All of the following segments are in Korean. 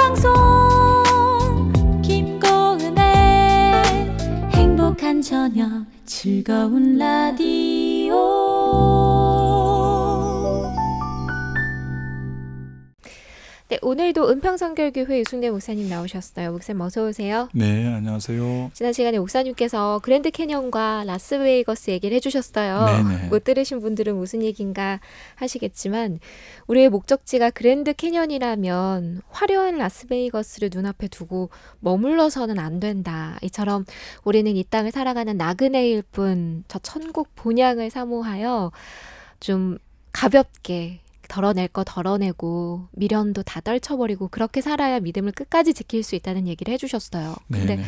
방송 김고은의 행복한 저녁 즐거운 라디오. 네, 오늘도 은평성결교회 유승대 목사님 나오셨어요. 목사님 어서 오세요. 네, 안녕하세요. 지난 시간에 목사님께서 그랜드 캐년과 라스베이거스 얘기를 해주셨어요. 네네. 못 들으신 분들은 무슨 얘기인가 하시겠지만 우리의 목적지가 그랜드 캐년이라면 화려한 라스베이거스를 눈앞에 두고 머물러서는 안 된다. 이처럼 우리는 이 땅을 살아가는 나그네일 뿐 저 천국 본향을 사모하여 좀 가볍게 덜어낼 거 덜어내고 미련도 다 떨쳐버리고 그렇게 살아야 믿음을 끝까지 지킬 수 있다는 얘기를 해주셨어요. 근데 네네.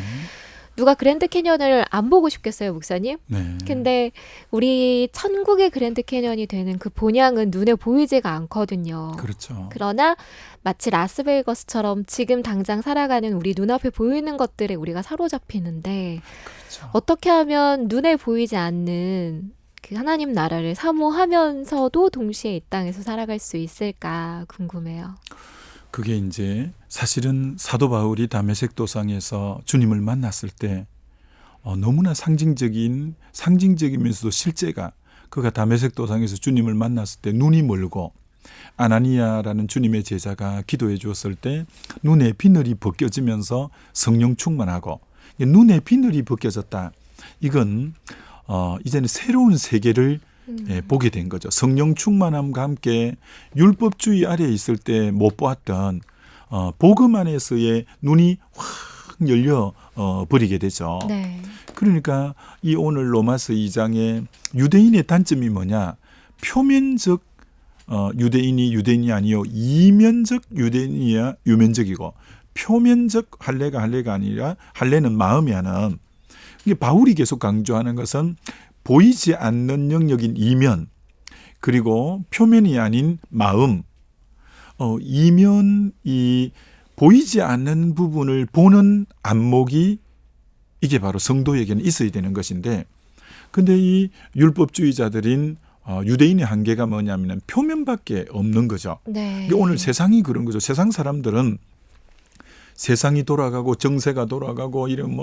누가 그랜드 캐년을 안 보고 싶겠어요, 목사님? 네. 근데 우리 천국의 그랜드 캐년이 되는 그 본향은 눈에 보이지가 않거든요. 그렇죠. 그러나 마치 라스베이거스처럼 지금 당장 살아가는 우리 눈앞에 보이는 것들에 우리가 사로잡히는데 그렇죠. 어떻게 하면 눈에 보이지 않는 그 하나님 나라를 사모하면서도 동시에 이 땅에서 살아갈 수 있을까 궁금해요. 그게 이제 사실은 사도 바울이 다메섹 도상에서 주님을 만났을 때 너무나 상징적이면서도 실제가 그가 다메섹 도상에서 주님을 만났을 때 눈이 멀고 아나니아라는 주님의 제자가 기도해 주었을 때 눈에 비늘이 벗겨지면서 성령 충만하고 눈에 비늘이 벗겨졌다. 이건 이제는 새로운 세계를 보게 된 거죠. 성령 충만함과 함께 율법주의 아래에 있을 때 못 보았던 복음 안에서의 눈이 확 열려 버리게 되죠. 네. 그러니까 이 오늘 로마서 2장의 유대인의 단점이 뭐냐? 표면적 유대인이 유대인이 아니요 이면적 유대인이야 유면적이고 표면적 할례가 할례가 아니라 할례는 마음이 하는. 이게 바울이 계속 강조하는 것은 보이지 않는 영역인 이면 그리고 표면이 아닌 마음. 이면이 보이지 않는 부분을 보는 안목이 이게 바로 성도에게는 있어야 되는 것인데, 근데 이 율법주의자들인 유대인의 한계가 뭐냐면 표면밖에 없는 거죠. 네. 오늘 세상이 그런 거죠. 세상 사람들은 세상이 돌아가고 정세가 돌아가고 이런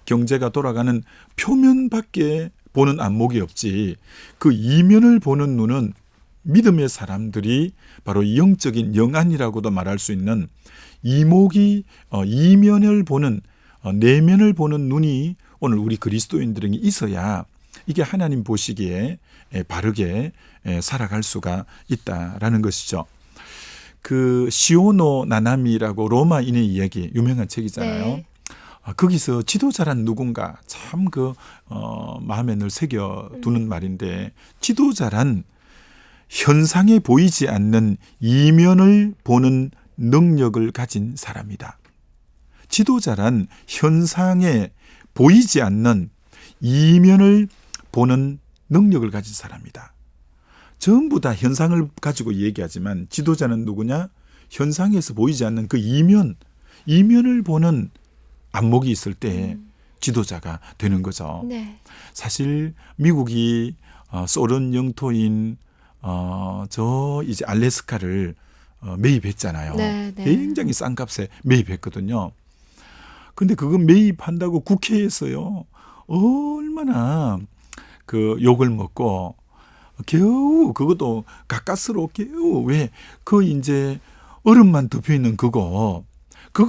경제가 돌아가는 표면밖에 보는 안목이 없지. 그 이면을 보는 눈은 믿음의 사람들이 바로 영적인 영안이라고도 말할 수 있는 이목이 이면을 보는 내면을 보는 눈이 오늘 우리 그리스도인들에게 있어야 이게 하나님 보시기에 바르게 살아갈 수가 있다라는 것이죠. 그 시오노 나나미라고 로마인의 이야기 유명한 책이잖아요. 네. 거기서 지도자란 누군가 참 마음에 늘 새겨두는 말인데, 지도자란 현상에 보이지 않는 이면을 보는 능력을 가진 사람이다. 지도자란 현상에 보이지 않는 이면을 보는 능력을 가진 사람이다. 전부 다 현상을 가지고 얘기하지만 지도자는 누구냐? 현상에서 보이지 않는 그 이면을 보는 안목이 있을 때 지도자가 되는 거죠. 네. 사실 미국이 소련 영토인 이제 알래스카를 매입했잖아요. 네, 네. 굉장히 싼 값에 매입했거든요. 근데 그거 매입한다고 국회에서요 얼마나 그 욕을 먹고 겨우 그것도 가까스로 겨우 이제 얼음만 덮여 있는 그거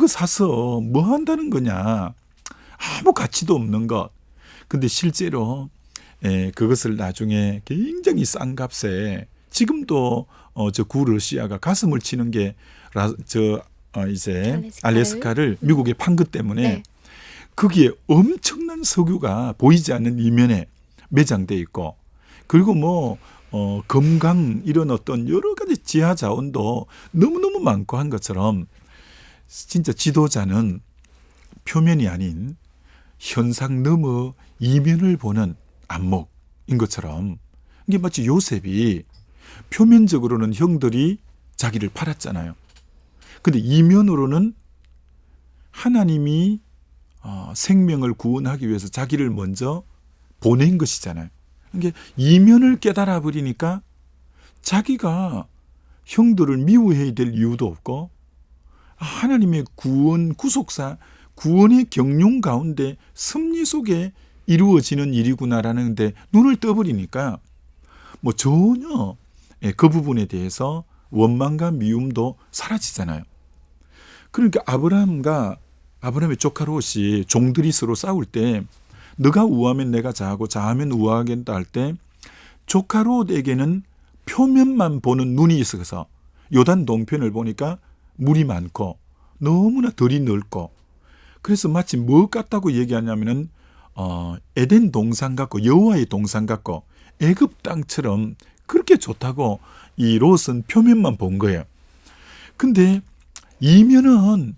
사서 뭐 한다는 거냐? 아무 가치도 없는 것. 근데 실제로 그것을 나중에 굉장히 싼 값에 지금도 저 구러시아가 가슴을 치는 게 이제 알래스카를 미국에 판 것 때문에 네. 거기에 엄청난 석유가 보이지 않는 이면에 매장돼 있고, 그리고 금강 이런 어떤 여러 가지 지하 자원도 너무너무 많고 한 것처럼 진짜 지도자는 표면이 아닌 현상 너머 이면을 보는 안목인 것처럼, 이게 마치 요셉이 표면적으로는 형들이 자기를 팔았잖아요. 근데 이면으로는 하나님이 생명을 구원하기 위해서 자기를 먼저 보낸 것이잖아요. 이게 이면을 깨달아 버리니까 자기가 형들을 미워해야 될 이유도 없고 하나님의 구원, 구속사, 구원의 경륜 가운데 섭리 속에 이루어지는 일이구나라는 데 눈을 떠버리니까 뭐 전혀 그 부분에 대해서 원망과 미움도 사라지잖아요. 그러니까 아브라함의 조카 롯이 종들이 서로 싸울 때 너가 우하면 내가 자하고 자하면 우하겠다 할 때 조카 롯에게는 표면만 보는 눈이 있어서 요단 동편을 보니까 물이 많고 너무나 덜이 넓고 그래서 마치 뭐 같다고 얘기하냐면은 에덴 동산 같고 여호와의 동산 같고 애굽 땅처럼 그렇게 좋다고 이 롯은 표면만 본 거예요. 근데 이면은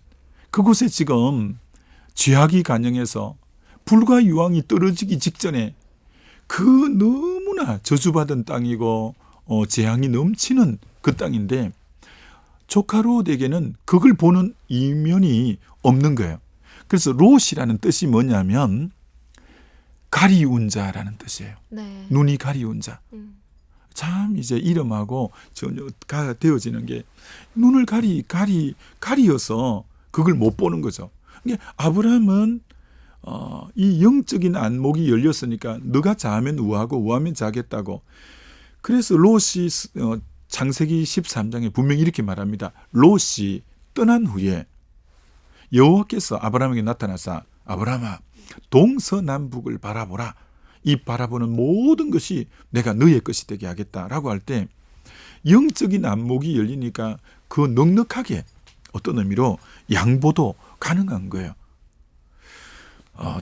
그곳에 지금 죄악이 간영해서 불과 유황이 떨어지기 직전에 그 너무나 저주받은 땅이고 재앙이 넘치는 그 땅인데 조카 롯에게는 그걸 보는 이면이 없는 거예요. 그래서 롯이라는 뜻이 뭐냐면 가리운 자라는 뜻이에요. 네. 눈이 가리운 자. 참 이제 이름하고 전혀 되어지는 게 눈을 가리어서 그걸 못 보는 거죠. 그러니까 아브라함은 이 영적인 안목이 열렸으니까 너가 자하면 우하고 우하면 자겠다고. 그래서 롯이 창세기 13장에 분명히 이렇게 말합니다. 롯이 떠난 후에 여호와께서 아브라함에게 나타나사 아브라함아 동서남북을 바라보라. 이 바라보는 모든 것이 내가 너의 것이 되게 하겠다라고 할 때 영적인 안목이 열리니까 그 넉넉하게 어떤 의미로 양보도 가능한 거예요.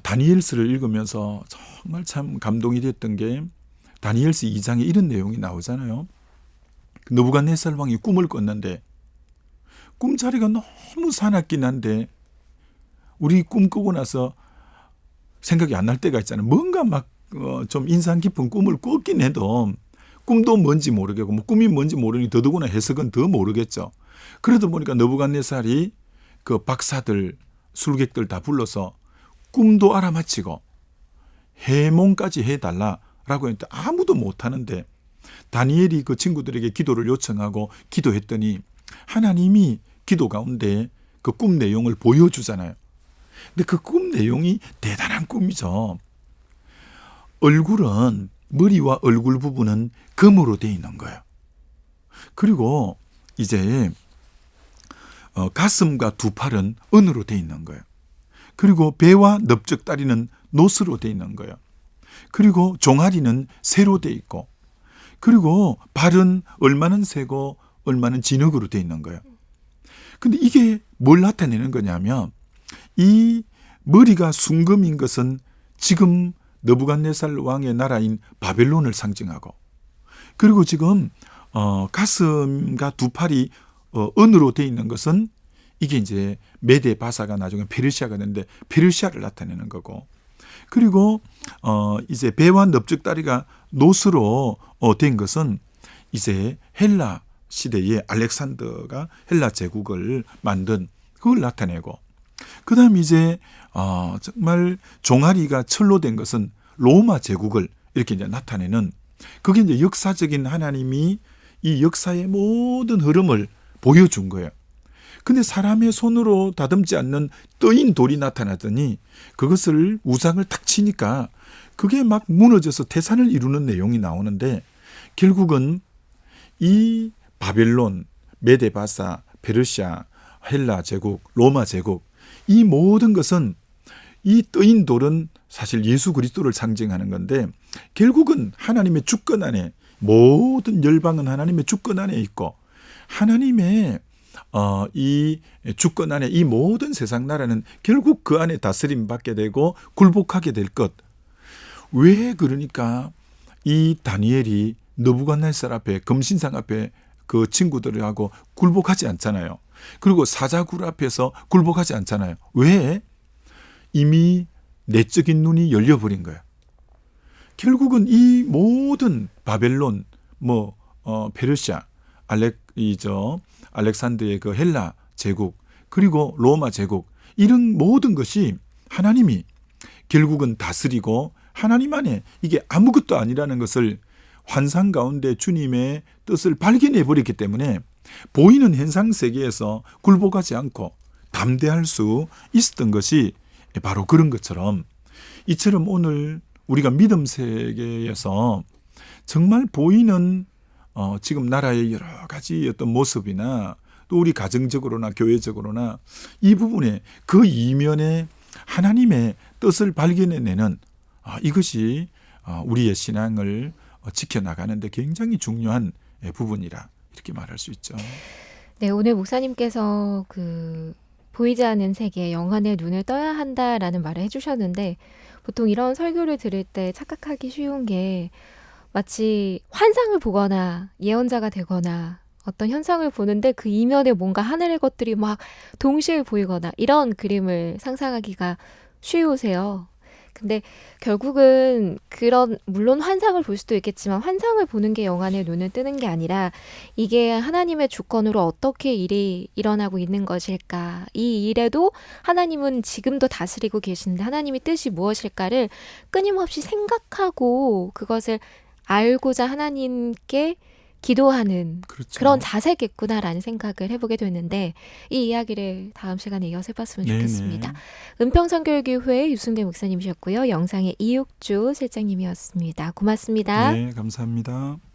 다니엘서를 읽으면서 정말 참 감동이 됐던 게 다니엘서 2장에 이런 내용이 나오잖아요. 느부갓네살 왕이 꿈을 꿨는데 꿈자리가 너무 사납긴 한데 우리 꿈 꾸고 나서 생각이 안 날 때가 있잖아요. 뭔가 막 좀 인상 깊은 꿈을 꿨긴 해도 꿈도 뭔지 모르겠고 뭐 꿈이 뭔지 모르니 더더구나 해석은 더 모르겠죠. 그러다 보니까 느부갓네살이 그 박사들 술객들 다 불러서 꿈도 알아맞히고 해몽까지 해달라라고 했는데 아무도 못하는데 다니엘이 그 친구들에게 기도를 요청하고 기도했더니 하나님이 기도 가운데 그 꿈 내용을 보여주잖아요. 근데 그 꿈 내용이 대단한 꿈이죠. 얼굴은 머리와 얼굴 부분은 금으로 되어 있는 거예요. 그리고 이제 가슴과 두 팔은 은으로 되어 있는 거예요. 그리고 배와 넓적다리는 노스로 되어 있는 거예요. 그리고 종아리는 쇠로 되어 있고 그리고 발은 얼마는 새고 얼마는 진흙으로 되어 있는 거예요. 근데 이게 뭘 나타내는 거냐면 이 머리가 순금인 것은 지금 느부갓네살 왕의 나라인 바벨론을 상징하고 그리고 지금 가슴과 두 팔이 은으로 되어 있는 것은 이게 이제 메데 바사가 나중에 페르시아가 되는데 페르시아를 나타내는 거고 그리고 이제 배와 넓적다리가 노스로 된 것은 이제 헬라 시대에 알렉산더가 헬라 제국을 만든 그걸 나타내고 그다음 이제 정말 종아리가 철로 된 것은 로마 제국을 이렇게 이제 나타내는 그게 이제 역사적인 하나님이 이 역사의 모든 흐름을 보여준 거예요. 근데 사람의 손으로 다듬지 않는 떠인 돌이 나타나더니 그것을 우상을 탁 치니까 그게 막 무너져서 태산을 이루는 내용이 나오는데 결국은 이 바벨론, 메데바사, 페르시아, 헬라 제국, 로마 제국 이 모든 것은 이 떠인 돌은 사실 예수 그리스도를 상징하는 건데 결국은 하나님의 주권 안에 모든 열방은 하나님의 주권 안에 있고 하나님의 이 주권 안에 이 모든 세상 나라는 결국 그 안에 다스림 받게 되고 굴복하게 될 것. 왜 그러니까 이 다니엘이 느부갓네살 앞에 금신상 앞에 그 친구들하고 굴복하지 않잖아요. 그리고 사자굴 앞에서 굴복하지 않잖아요. 왜? 이미 내적인 눈이 열려버린 거예요. 결국은 이 모든 바벨론, 페르시아, 알렉산드의 그 헬라 제국, 그리고 로마 제국, 이런 모든 것이 하나님이 결국은 다스리고 하나님 안에 이게 아무것도 아니라는 것을 환상 가운데 주님의 뜻을 발견해 버렸기 때문에 보이는 현상 세계에서 굴복하지 않고 담대할 수 있었던 것이 바로 그런 것처럼 이처럼 오늘 우리가 믿음 세계에서 정말 보이는 지금 나라의 여러 가지 어떤 모습이나 또 우리 가정적으로나 교회적으로나 이 부분에 그 이면에 하나님의 뜻을 발견해내는 이것이 우리의 신앙을 지켜나가는 데 굉장히 중요한 부분이라 이렇게 말할 수 있죠. 네, 오늘 목사님께서 보이지 않는 세계, 영안의 눈을 떠야 한다라는 말을 해주셨는데 보통 이런 설교를 들을 때 착각하기 쉬운 게 마치 환상을 보거나 예언자가 되거나 어떤 현상을 보는데 그 이면에 뭔가 하늘의 것들이 막 동시에 보이거나 이런 그림을 상상하기가 쉬우세요. 근데 결국은 물론 환상을 볼 수도 있겠지만 환상을 보는 게 영안의 눈을 뜨는 게 아니라 이게 하나님의 주권으로 어떻게 일이 일어나고 있는 것일까. 이 일에도 하나님은 지금도 다스리고 계신데 하나님의 뜻이 무엇일까를 끊임없이 생각하고 그것을 알고자 하나님께 기도하는 그렇죠. 그런 자세겠구나라는 생각을 해보게 됐는데 이 이야기를 다음 시간에 이어서 해봤으면 좋겠습니다. 은평선교회교회 유승대 목사님이셨고요. 영상의 이육주 실장님이었습니다. 고맙습니다. 네, 감사합니다.